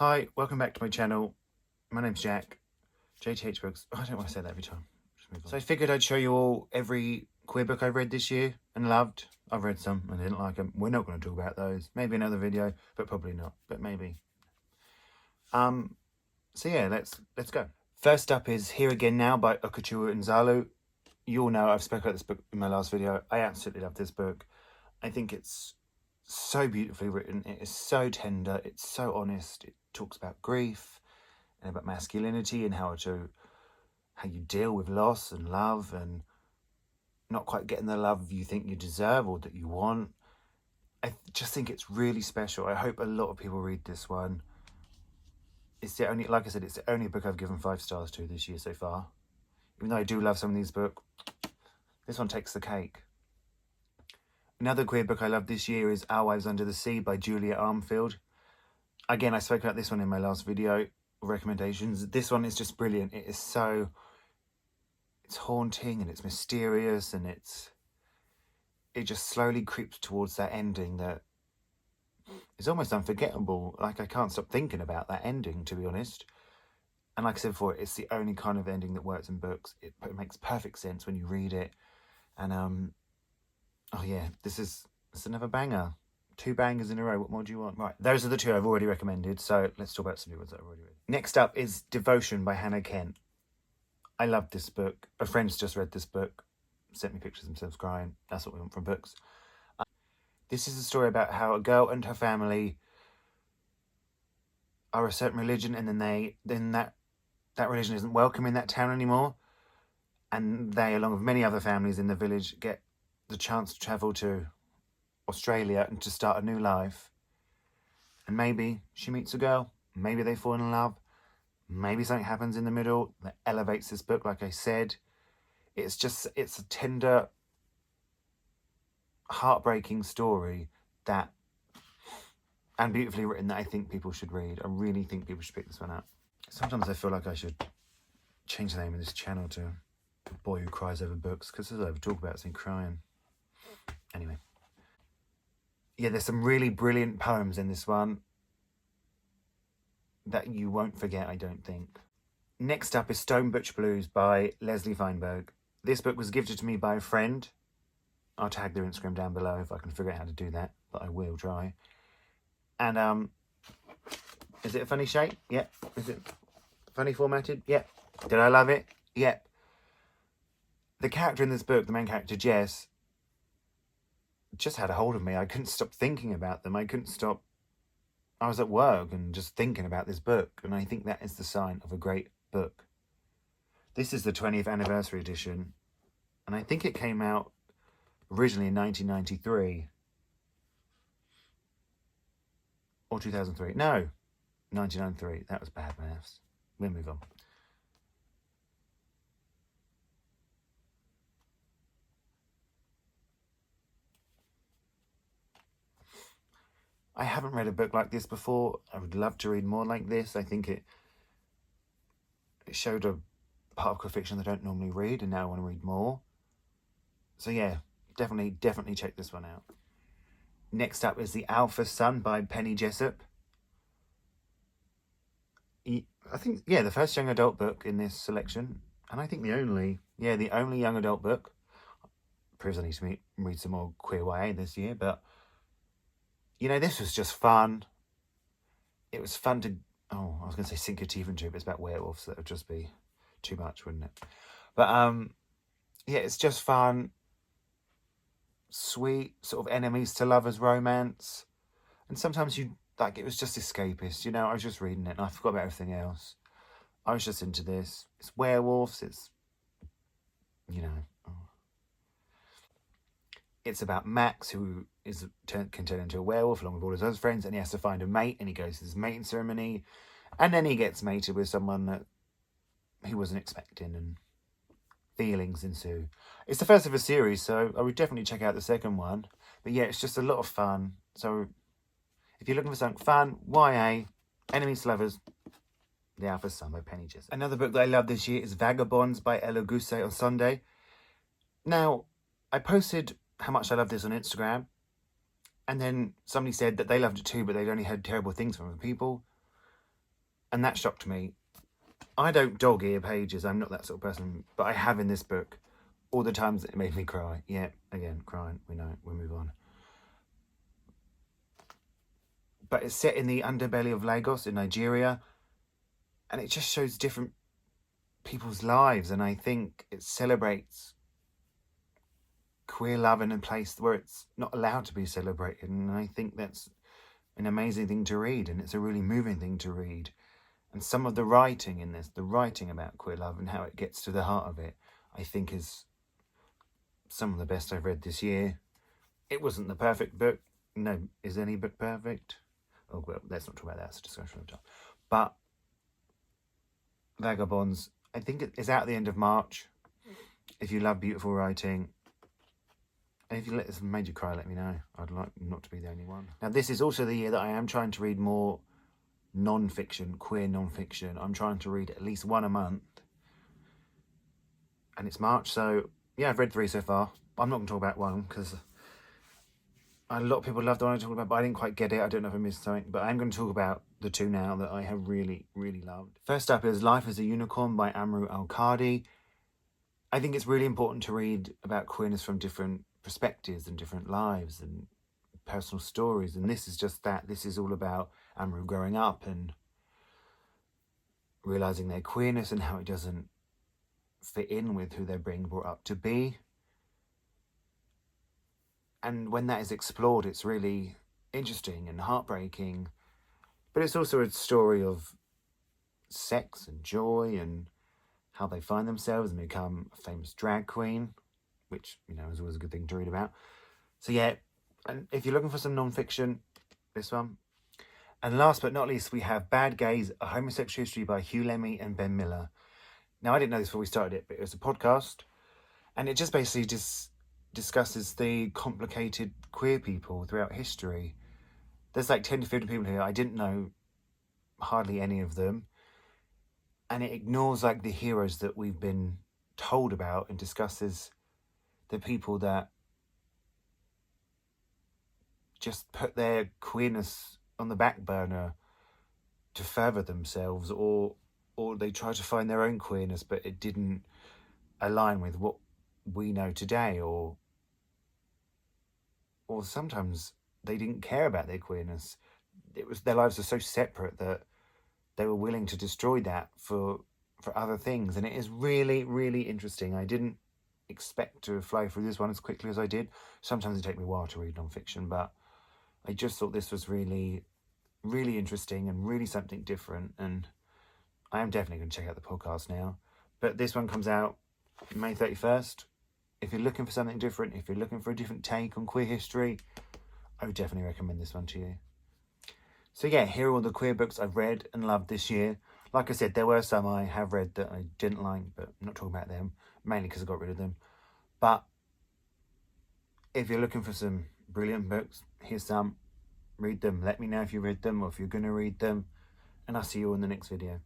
Hi, welcome back to my channel. My name's Jack. JTH Books. Oh, I don't want to say that every time. Just move on. So I figured I'd show you all every queer book I've read this year and loved. I've read some and didn't like them. We're not going to talk about those. Maybe another video, but probably not. But maybe. So yeah, let's go. First up is Here Again Now by Okechukwu and Nzelu. You all know I've spoken about this book in my last video. I absolutely love this book. I think it's so beautifully written. It is so tender. It's so honest. It talks about grief and about masculinity and how you deal with loss and love and not quite getting the love you think you deserve or that you want. I just think it's really special. I hope a lot of people read this one. It's the only, like I said, it's the only book I've given 5 stars to this year so far. Even though I do love some of these books, this one takes the cake. Another queer book I love this year is Our Wives Under the Sea by Julia Armfield. Again, I spoke about this one in my last video, recommendations. This one is just brilliant. It is so, it's haunting and it's mysterious and it just slowly creeps towards that ending that is almost unforgettable. Like, I can't stop thinking about that ending, to be honest. And like I said before, it's the only kind of ending that works in books. It makes perfect sense when you read it. And oh yeah, this is another banger. 2 bangers in a row. What more do you want? Right, those are the 2 I've already recommended. So let's talk about some new ones that I've already read. Next up is Devotion by Hannah Kent. I love this book. A friend's just read this book, sent me pictures of themselves crying. That's what we want from books. This is a story about how a girl and her family are a certain religion, and then that religion isn't welcome in that town anymore, and they, along with many other families in the village, get the chance to travel to Australia and to start a new life. And maybe she meets a girl, maybe they fall in love, maybe something happens in the middle that elevates this book. Like I said, it's a tender, heartbreaking story and beautifully written that I think people should read. I really think people should pick this one up. Sometimes I feel like I should change the name of this channel to The Boy Who Cries Over Books, because as I talk about, it's me crying. Anyway. Yeah, there's some really brilliant poems in this one that you won't forget, I don't think. Next up is Stone Butch Blues by Leslie Feinberg. This book was gifted to me by a friend. I'll tag their Instagram down below if I can figure out how to do that, but I will try. And is it a funny shape? Yep. Is it funny formatted? Yep. Did I love it? Yep. The character in this book, the main character Jess, just had a hold of me. I couldn't stop thinking about them. I was at work and just thinking about this book, and I think that is the sign of a great book. This is the 20th anniversary edition, and I think it came out originally in 1993 or 2003. No, 1993. That was bad maths. We'll move on. I haven't read a book like this before. I would love to read more like this. I think it showed a part of queer fiction I don't normally read, and now I want to read more. So yeah, definitely check this one out. Next up is The Alpha Son by Penny Jessop. I think, yeah, the first young adult book in this selection, and I think the only young adult book. Proves I need to read some more queer YA this year, but you know, this was just fun. It was fun to, I was going to say sink your teeth into it, but it's about werewolves, so that would just be too much, wouldn't it? But yeah, it's just fun, sweet, sort of enemies to lovers romance. And sometimes it was just escapist, you know. I was just reading it and I forgot about everything else. I was just into this. It's werewolves, it's, you know. It's about Max, who can turn into a werewolf along with all his other friends, and he has to find a mate, and he goes to this mating ceremony, and then he gets mated with someone that he wasn't expecting, and feelings ensue. It's the first of a series, so I would definitely check out the second one. But yeah, it's just a lot of fun. So if you're looking for something fun, YA, enemies to lovers, The Alpha Son by Penny Jessop. Another book that I love this year is Vagabonds by Eloghosa Osunde. Now, I posted how much I love this on Instagram, and then somebody said that they loved it too, but they'd only heard terrible things from other people. And that shocked me. I don't dog ear pages, I'm not that sort of person, but I have in this book all the times it made me cry. Yeah, again, crying, we know, we'll move on. But it's set in the underbelly of Lagos in Nigeria, and it just shows different people's lives, and I think it celebrates queer love in a place where it's not allowed to be celebrated, and I think that's an amazing thing to read, and it's a really moving thing to read. And some of the writing in this, the writing about queer love and how it gets to the heart of it, I think is some of the best I've read this year. It wasn't the perfect book. No, is any book perfect? Oh, well, let's not talk about that. It's a discussion of time. But Vagabonds, I think it is out at the end of March. If you love beautiful writing, and if this made you cry, let me know. I'd like not to be the only one. Now, this is also the year that I am trying to read more non-fiction, queer non-fiction. I'm trying to read at least one a month. And it's March, so yeah, I've read 3 so far. I'm not going to talk about one because a lot of people loved the one I talked about, but I didn't quite get it. I don't know if I missed something, but I'm going to talk about the 2 now that I have really, really loved. First up is Life as a Unicorn by Amrou Al-Kadhi. I think it's really important to read about queerness from different perspectives and different lives and personal stories, and this is just that. This is all about Amrou growing up and realising their queerness and how it doesn't fit in with who they're being brought up to be. And when that is explored, it's really interesting and heartbreaking. But it's also a story of sex and joy and how they find themselves and become a famous drag queen, which, you know, is always a good thing to read about. So yeah, and if you're looking for some non-fiction, this one. And last but not least, we have Bad Gays, A Homosexual History by Hugh Lemmey and Ben Miller. Now, I didn't know this before we started it, but it was a podcast. And it just basically discusses the complicated queer people throughout history. There's like 10 to 50 people here. I didn't know hardly any of them. And it ignores like the heroes that we've been told about and discusses the people that just put their queerness on the back burner to further themselves, or they try to find their own queerness, but it didn't align with what we know today, or sometimes they didn't care about their queerness. It was their lives are so separate that they were willing to destroy that for other things. And it is really, really interesting. I didn't expect to fly through this one as quickly as I did. Sometimes it takes me a while to read non-fiction, but I just thought this was really, really interesting and really something different. And I am definitely going to check out the podcast now. But this one comes out May 31st. If you're looking for something different, if you're looking for a different take on queer history, I would definitely recommend this one to you. So yeah, here are all the queer books I've read and loved this year. Like I said, there were some I have read that I didn't like, but I'm not talking about them, mainly because I got rid of them. But if you're looking for some brilliant books, here's some. Read them. Let me know if you read them or if you're going to read them. And I'll see you all in the next video.